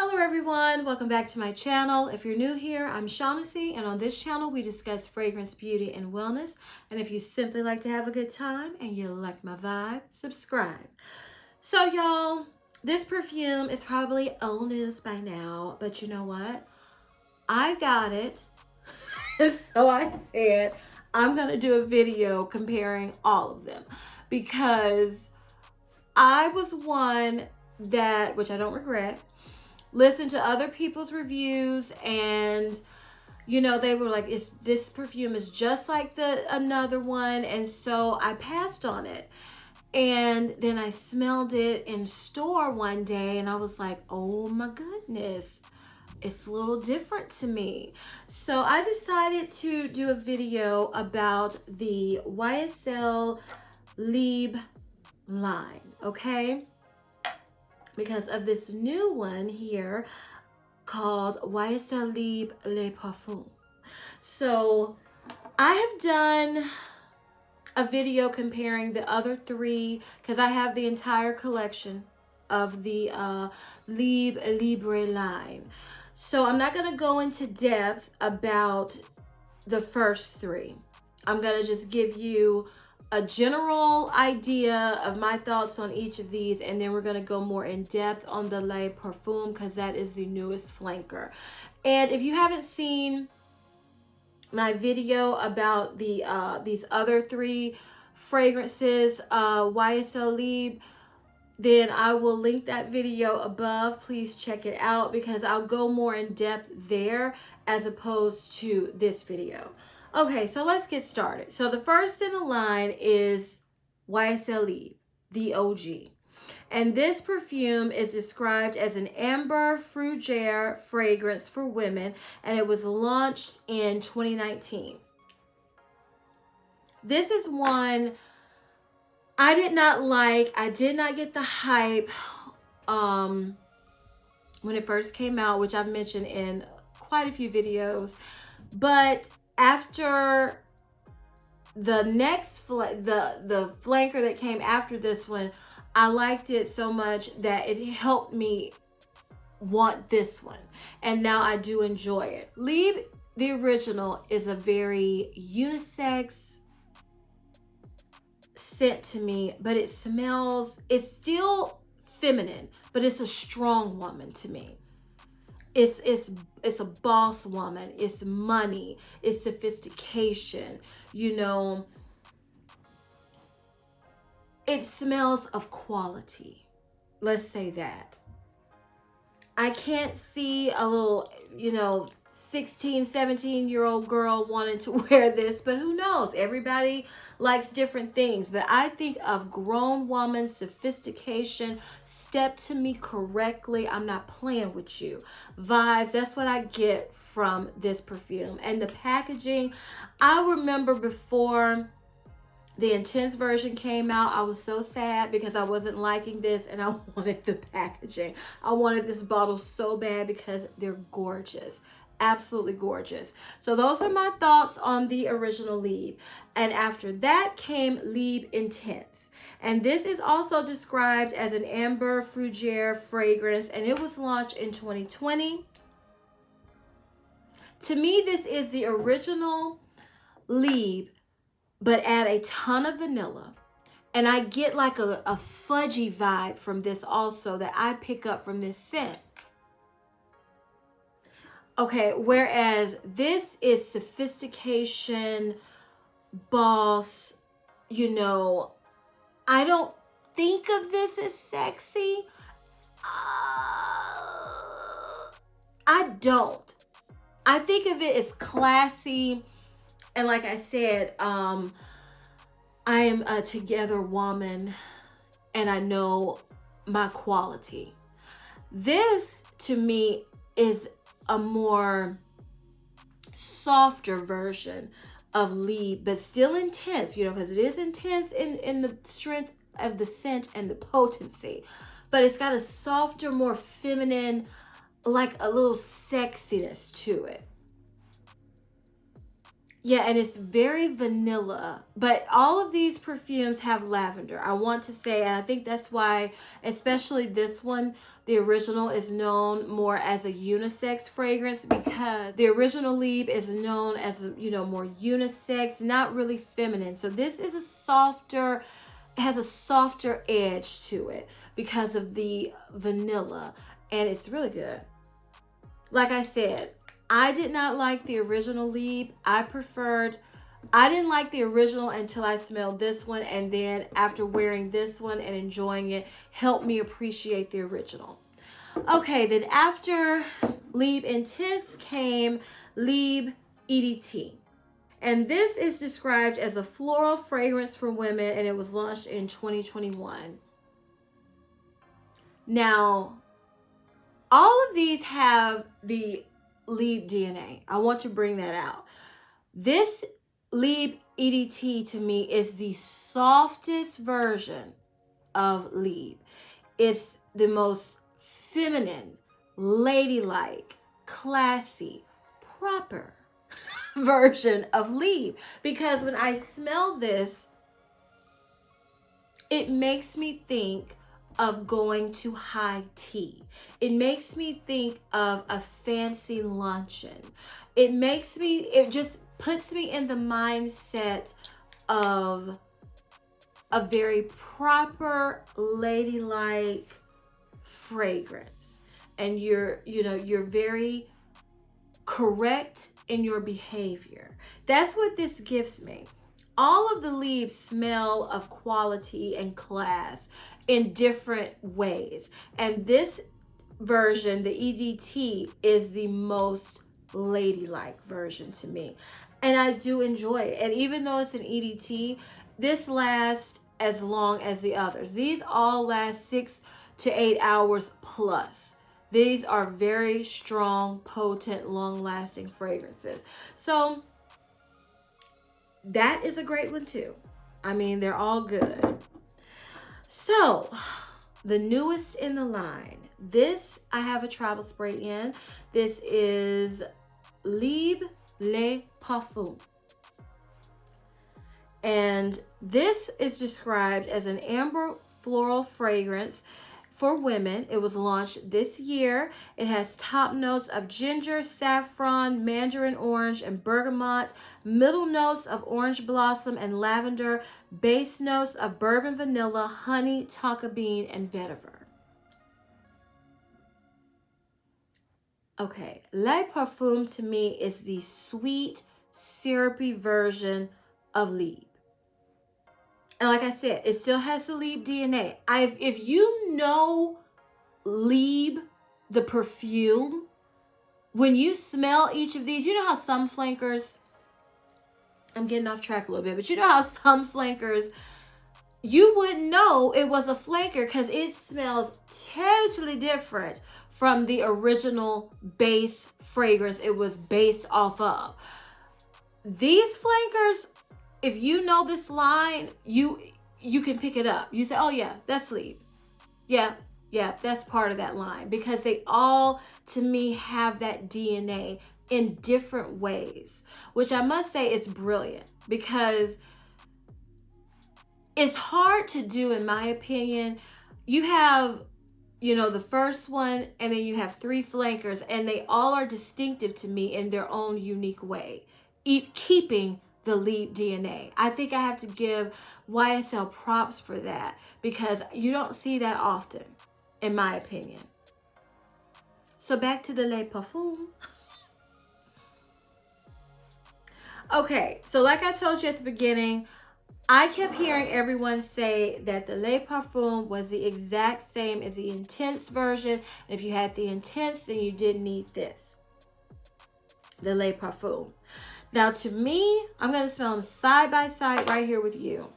Hello everyone, welcome back to my channel. If you're new here, I'm Shaughnessy, and on this channel we discuss fragrance, beauty, and wellness. And if you simply like to have a good time and you like my vibe, subscribe. So y'all, this perfume is probably old news by now, but you know what? I got it. So I said I'm gonna do a video comparing all of them because I was one that, which I don't regret, listened to other people's reviews, and you know, they were like, this perfume is just like the another one, and so I passed on it. And then I smelled it in store one day and I was like, oh my goodness, it's a little different to me. So I decided to do a video about the Ysl Libre line, okay? Because of this new one here called Ysl Libre Perfume. So I have done a video comparing the other three because I have the entire collection of the Ysl Libre line. So I'm not going to go into depth about the first three. I'm going to just give you a general idea of my thoughts on each of these, and then we're going to go more in depth on the Le Perfume because that is the newest flanker. And if you haven't seen my video about the these other three fragrances, Ysl Libre, then I will link that video above. Please check it out because I'll go more in depth there as opposed to this video. Okay, so let's get started. So the first in the line is Ysl Libre, the OG. And this perfume is described as an amber fougere fragrance for women, and it was launched in 2019. This is one I did not like. I did not get the hype when it first came out, which I've mentioned in quite a few videos. But after the next the flanker that came after this one, I liked it so much that it helped me want this one, and now I do enjoy it. Libre, the original, is a very unisex scent to me, but it smells, it's still feminine, but it's a strong woman to me. It's a boss woman. It's money. It's sophistication. You know, it smells of quality. Let's say that. I can't see a little, you know, 16, 17-year-old girl wanting to wear this, but who knows? Everybody likes different things. But I think of grown woman, sophistication, step to me correctly, I'm not playing with you vibes. That's what I get from this perfume. And the packaging, I remember before the Intense version came out, I was so sad because I wasn't liking this and I wanted the packaging. I wanted this bottle so bad because they're gorgeous. Absolutely gorgeous. So those are my thoughts on the original Libre. And after that came Libre Intense. And this is also described as an amber fougere fragrance, and it was launched in 2020. To me, this is the original Libre, but add a ton of vanilla. And I get like a fudgy vibe from this also that I pick up from this scent. Okay, whereas this is sophistication, boss, you know, I don't think of this as sexy. I don't. I think of it as classy. And like I said, I am a together woman and I know my quality. This to me is a more softer version of Libre, but still intense, you know, because it is intense in the strength of the scent and the potency, but it's got a softer, more feminine, like a little sexiness to it. Yeah, and it's very vanilla. But all of these perfumes have lavender. I want to say, and I think that's why, especially this one, the original is known more as a unisex fragrance, because the original Libre is known as, more unisex, not really feminine. So this is a softer, has a softer edge to it because of the vanilla, and it's really good. Like I said, I did not like the original Libre. I didn't like the original until I smelled this one, and then after wearing this one and enjoying it, helped me appreciate the original. Okay, then after Libre Intense came Libre EDT. And this is described as a floral fragrance for women, and it was launched in 2021. Now, all of these have the Libre DNA. I want to bring that out. This Libre EDT to me is the softest version of Libre. It's the most feminine, ladylike, classy, proper version of Libre. Because when I smell this, it makes me think of going to high tea. It makes me think of a fancy luncheon. It just puts me in the mindset of a very proper, ladylike fragrance. And you're very correct in your behavior. That's what this gives me. All of the Libres smell of quality and class in different ways. And this version, the EDT, is the most ladylike version to me. And I do enjoy it. And even though it's an EDT, this lasts as long as the others. These all last 6 to 8 hours plus. These are very strong, potent, long-lasting fragrances. So that is a great one too. I mean, they're all good. So the newest in the line. This I have a travel spray in. This is Libre Perfume. And this is described as an amber floral fragrance for women. It was launched this year. It has top notes of ginger, saffron, mandarin orange, and bergamot, middle notes of orange blossom and lavender, base notes of bourbon vanilla, honey, tonka bean, and vetiver. Okay, Le Perfume to me is the sweet, syrupy version of Libre. And like I said, it still has the Libre DNA. If you know Libre, the perfume, when you smell each of these, you know how some flankers, I'm getting off track a little bit, but you know how some flankers, you wouldn't know it was a flanker because it smells totally different from the original base fragrance it was based off of. These flankers, if you know this line, you can pick it up. You say, oh yeah, that's Libre. Yeah, that's part of that line, because they all, to me, have that DNA in different ways, which I must say is brilliant, because it's hard to do, in my opinion. You have, the first one, and then you have 3 flankers, and they all are distinctive to me in their own unique way, keeping the Libre DNA. I think I have to give YSL props for that, because you don't see that often, in my opinion. So back to the Le Perfume. Okay, so like I told you at the beginning, I kept hearing everyone say that the Le Perfume was the exact same as the Intense version. And if you had the Intense, then you didn't need this, the Le Perfume. Now, to me, I'm going to smell them side by side right here with you.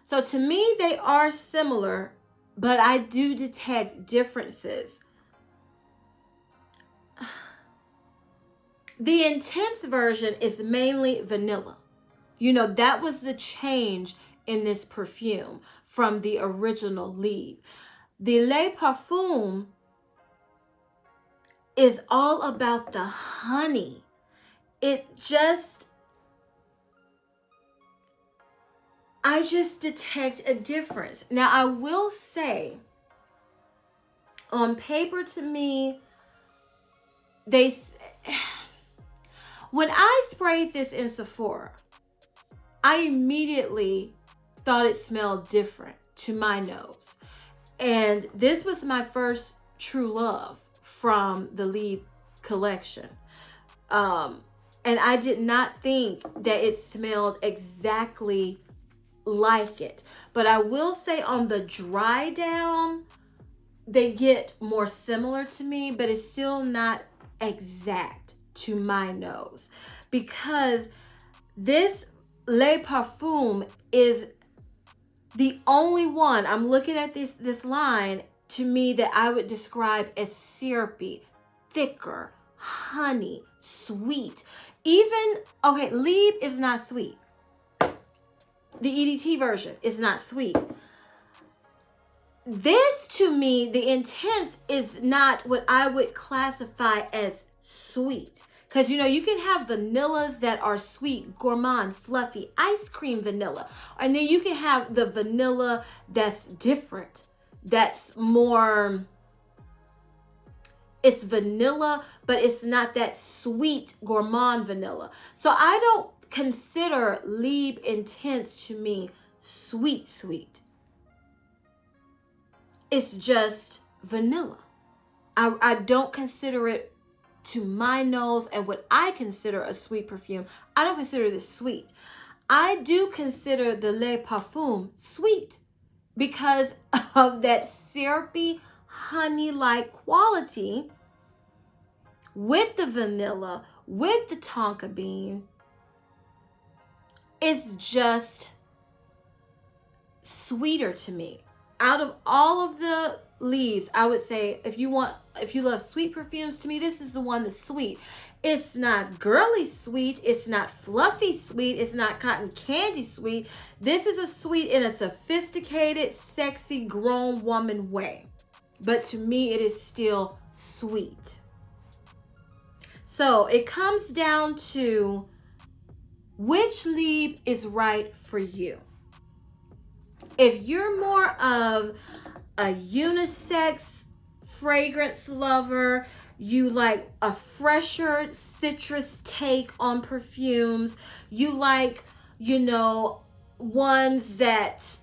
So to me, they are similar, but I do detect differences. The Intense version is mainly vanilla. That was the change in this perfume from the original Libre. The Le Perfume is all about the honey. I just detect a difference. Now, I will say, on paper to me, when I sprayed this in Sephora, I immediately thought it smelled different to my nose. And this was my first true love from the Libre collection. And I did not think that it smelled exactly like it. But I will say on the dry down, they get more similar to me, but it's still not exact to my nose, because this Le Perfume is the only one, I'm looking at this line, to me, that I would describe as syrupy, thicker, honey, sweet. Even, okay, Libre is not sweet. The EDT version is not sweet. This, to me, the Intense is not what I would classify as sweet. Because, you know, you can have vanillas that are sweet, gourmand, fluffy, ice cream vanilla. And then you can have the vanilla that's different. That's more, it's vanilla, but it's not that sweet gourmand vanilla. So I don't consider Libre Intense to me sweet. It's just vanilla. I don't consider it, to my nose and what I consider a sweet perfume, I don't consider this sweet. I do consider the Le Perfume sweet because of that syrupy, honey-like quality with the vanilla, with the tonka bean. It's just sweeter to me. Out of all of the Libres, I would say if you love sweet perfumes, to me, this is the one that's sweet. It's not girly sweet. It's not fluffy sweet. It's not cotton candy sweet. This is a sweet in a sophisticated, sexy, grown woman way. But to me, it is still sweet. So it comes down to which Libre is right for you. If you're more of a unisex fragrance lover, you like a fresher citrus take on perfumes, you like, you know, ones that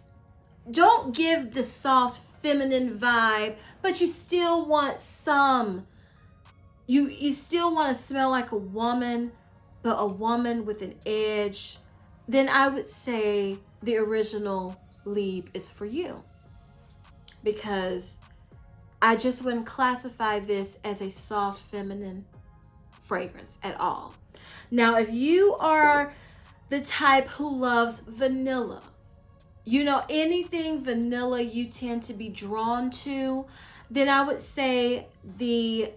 don't give the soft feminine vibe, but you still want some, you still want to smell like a woman, but a woman with an edge, then I would say the original Libre is for you, because I just wouldn't classify this as a soft feminine fragrance at all. Now, if you are the type who loves vanilla, you know, anything vanilla you tend to be drawn to, then I would say the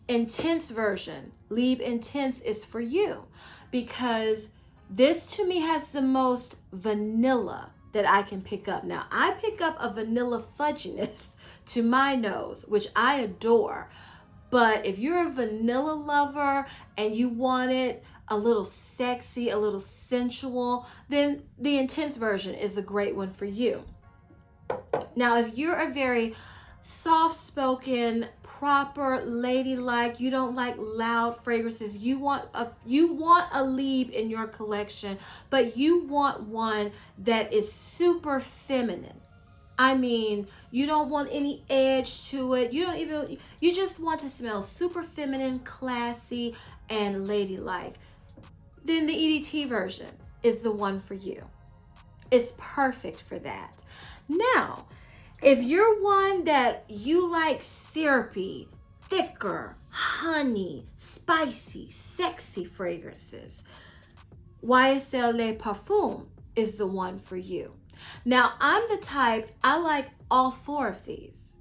Intense version, Libre Intense, is for you, because this to me has the most vanilla that I can pick up. Now, I pick up a vanilla fudginess to my nose, which I adore. But if you're a vanilla lover and you want it a little sexy, a little sensual, then the Intense version is a great one for you. Now, if you're a very soft-spoken, proper, ladylike, you don't like loud fragrances, you want a Libre in your collection, but you want one that is super feminine. I mean, you don't want any edge to it. You just want to smell super feminine, classy, and ladylike. Then the EDT version is the one for you. It's perfect for that. Now, if you're one that you like syrupy, thicker, honey, spicy, sexy fragrances, Ysl Libre Perfume is the one for you. Now, I'm the type, I like all four of these.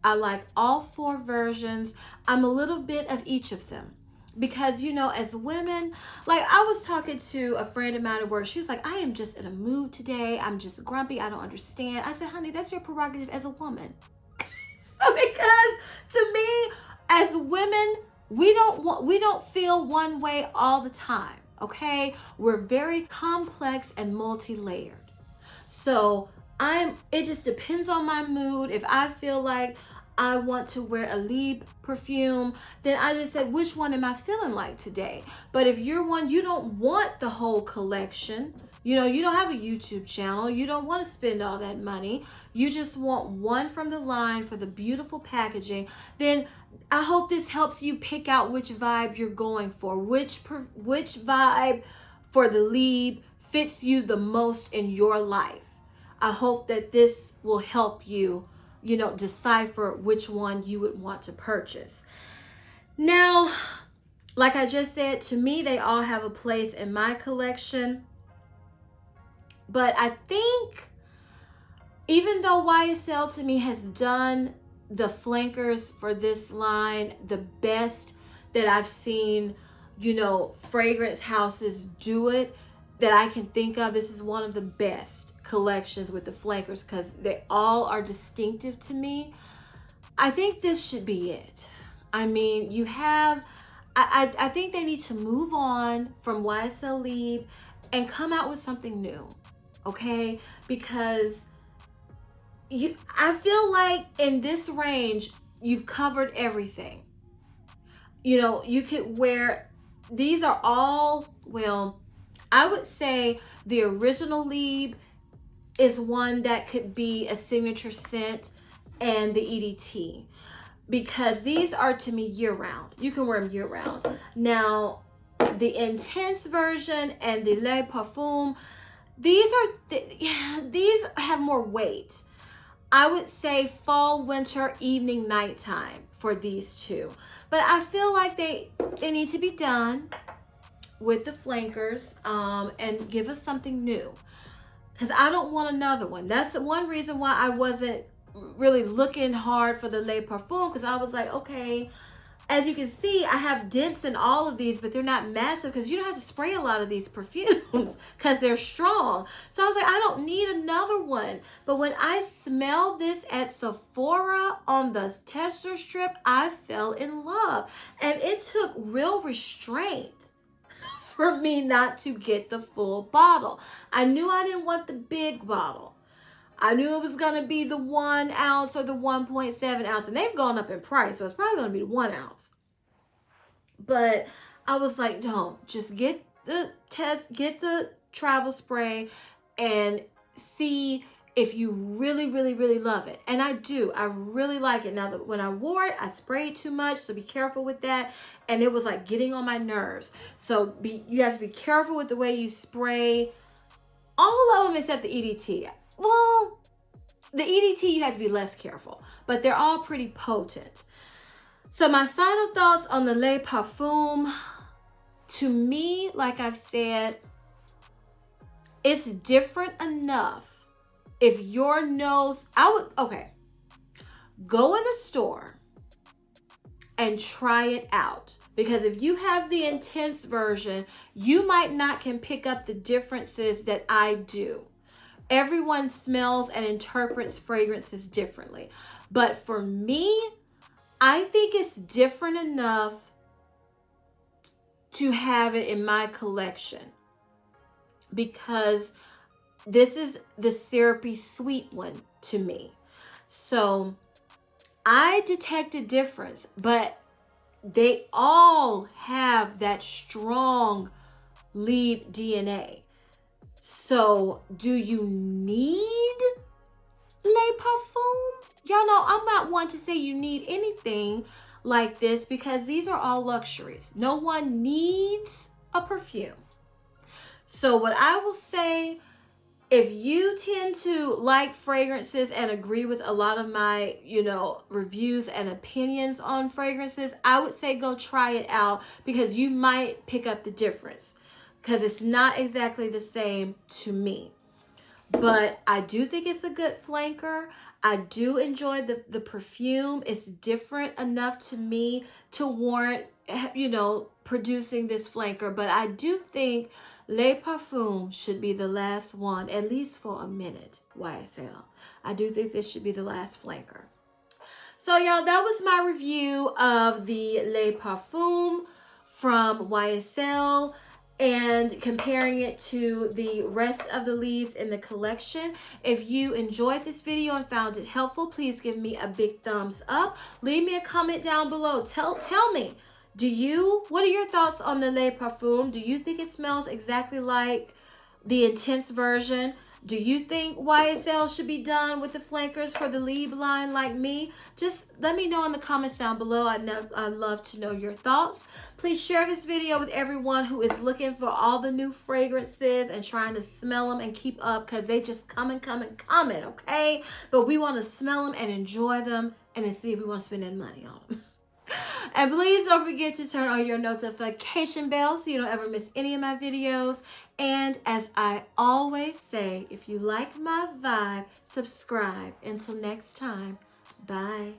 I like all four versions. I'm a little bit of each of them. Because, you know, as women, like I was talking to a friend of mine at work. She was like, I am just in a mood today. I'm just grumpy. I don't understand. I said, honey, that's your prerogative as a woman. So because to me, as women, we don't feel one way all the time, okay? We're very complex and multi-layered. So it just depends on my mood. If I feel like I want to wear a Libre perfume, then I just said, which one am I feeling like today? But if you're one, you don't want the whole collection, you know, you don't have a YouTube channel, you don't want to spend all that money, you just want one from the line for the beautiful packaging, then I hope this helps you pick out which vibe you're going for, which vibe for the Libre fits you the most in your life. I hope that this will help you, you know, decipher which one you would want to purchase. Now, like I just said, to me, they all have a place in my collection. But I think even though YSL to me has done the flankers for this line the best that I've seen, you know, fragrance houses do it, that I can think of, this is one of the best collections with the flankers because they all are distinctive to me. I think this should be it. I mean, you have, I think they need to move on from YSL Libre and come out with something new, okay? Because I feel like in this range, you've covered everything. You know, you could wear, these are all, well, I would say the original Libre is one that could be a signature scent, and the EDT, because these are to me year-round. You can wear them year-round. Now, the intense version and the Le Perfume, these have more weight. I would say fall, winter, evening, nighttime for these two. But I feel like they need to be done with the flankers and give us something new. Because I don't want another one. That's the one reason why I wasn't really looking hard for the Le Perfume, because I was like, okay, as you can see, I have dents in all of these, but they're not massive because you don't have to spray a lot of these perfumes because they're strong. So I was like, I don't need another one. But when I smelled this at Sephora on the tester strip, I fell in love. And it took real restraint for me not to get the full bottle. I knew I didn't want the big bottle. I knew it was going to be the 1 ounce or the 1.7 ounce, and they've gone up in price, so it's probably going to be the 1 ounce. But I was like, no, just get the travel spray and see if you really, really, really love it. And I do. I really like it. Now, when I wore it, I sprayed too much, so be careful with that. And it was like getting on my nerves. So you have to be careful with the way you spray. All of them except the EDT. Well, the EDT you have to be less careful, but they're all pretty potent. So my final thoughts on the Le Perfume, to me, like I've said, it's different enough. If your nose, go in the store and try it out. Because if you have the intense version, you might not can pick up the differences that I do. Everyone smells and interprets fragrances differently. But for me, I think it's different enough to have it in my collection. Because this is the syrupy sweet one to me. So I detect a difference, but they all have that strong Libre DNA. So do you need Le Perfume? Y'all know I'm not one to say you need anything like this because these are all luxuries. No one needs a perfume. So what I will say, if you tend to like fragrances and agree with a lot of my, reviews and opinions on fragrances, I would say go try it out because you might pick up the difference because it's not exactly the same to me. But I do think it's a good flanker. I do enjoy the perfume. It's different enough to me to warrant, producing this flanker. But I do think Le Perfume should be the last one, at least for a minute, YSL. I do think this should be the last flanker. So y'all, that was my review of the Le Parfum from YSL and comparing it to the rest of the leads in the collection. If you enjoyed this video and found it helpful, please give me a big thumbs up. Leave me a comment down below. Tell me, what are your thoughts on the Le Parfum? Do you think it smells exactly like the Intense version? Do you think YSL should be done with the flankers for the Libre line like me? Just let me know in the comments down below. I'd love to know your thoughts. Please share this video with everyone who is looking for all the new fragrances and trying to smell them and keep up, because they just coming, okay? But we want to smell them and enjoy them and then see if we want to spend any money on them. And please don't forget to turn on your notification bell so you don't ever miss any of my videos. And as I always say, if you like my vibe, subscribe. Until next time, bye.